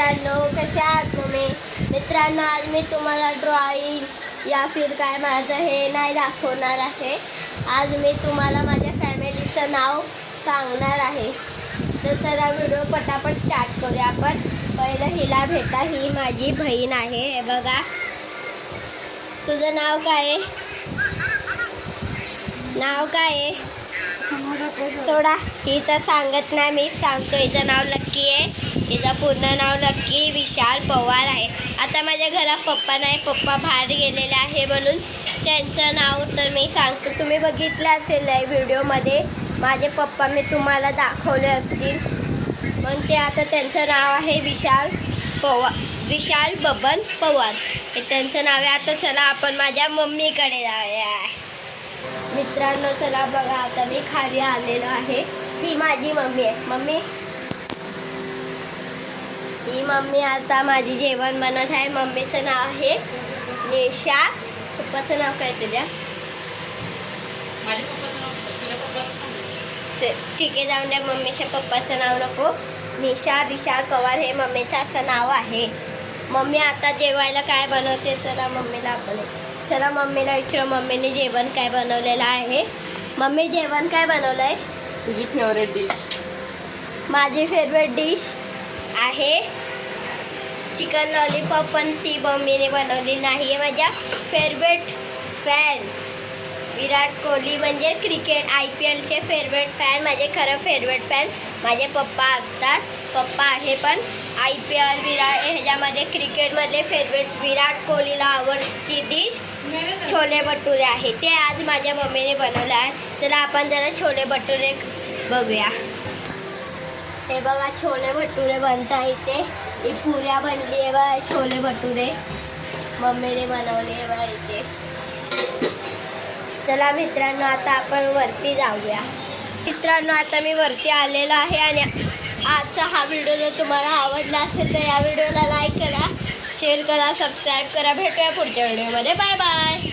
मित्रांनो, कशा आहात तुम्ही? मित्रांनो, आज मी तुम्हाला ड्रॉइंग या फिर काय माझं हे नाही दाखवणार आहे. आज मी तुम्हाला माझ्या फॅमिलीचं नाव सांगणार आहे. तर चला व्हिडिओ पटापट स्टार्ट करूया आपण. पहिलं हिला भेटा, ही माझी बहीण आहे. हे बघा, तुझं नाव काय आहे? नाव काय आहे? सोडा, ही तर सांगत नाही, मी सांगतो. हिचं नाव लक्की आहे. हिचं पूर्ण नाव लक्की विशाल पवार आहे. आता माझ्या घरात पप्पा नाही, पप्पा बाहेर गेलेले आहे, म्हणून त्यांचं नाव तर मी सांगतो. तुम्ही बघितलं असेल व्हिडिओमध्ये माझे पप्पा मी तुम्हाला दाखवले असतील, पण ते आता त्यांचं नाव आहे विशाल बबन पवार, हे त्यांचं नाव आहे. आता चला आपण माझ्या मम्मीकडे जाऊया. मित्रांनो, चला बघा, आता मी खाली आलेलो आहे. ही माझी मम्मी आहे. ही मम्मी आता माझी जेवण बनवत आहे. मम्मीचं नाव आहे निशा. पप्पाचं नाव काय तुझ्या? ठीक आहे, जाऊन द्या. मम्मीच्या पप्पाचं नाव नको. निशा विशाल पवार हे मम्मीचं असं नाव आहे. मम्मी आता जेवायला काय बनवते? चला मम्मीला विचारू, मम्मीने जेवण काय बनवलेलं आहे. मम्मी, जेवण काय बनवलं आहे? तुझी फेवरेट डिश? माझी फेवरेट डिश आहे चिकन लॉलीपॉप, पण ती मम्मीने बनवली नाही आहे. माझ्या फेवरेट फॅन विराट कोहली, म्हणजे क्रिकेट IPLचे फेवरेट फॅन. माझे खरं फेवरेट फॅन माझे पप्पा असतात. पप्पा आहे, पण IPL ह्याच्यामध्ये क्रिकेटमध्ये फेवरेट विराट कोहलीला आवडती डिश छोले भटुरे आहे. ते आज माझ्या मम्मीने बनवलं आहे. चला आपण जरा छोले भटुरे बघूया. हे बघा, छोले भटुरे बनता इथे. ही पुऱ्या बनली आहे बघा. छोले भटुरे मम्मीने बनवले आहे बघा इथे. चला मित्रांनो, आता आपण वरती जाऊया. मित्रांनो, आता मी वरती आलेलो आहे, आणि आजचा हा व्हिडिओ जर तुम्हाला आवडला असेल तर या व्हिडिओला लाईक करा, शेअर करा, सबस्क्राईब करा. भेटूया पुढच्या व्हिडिओमध्ये. Bye bye.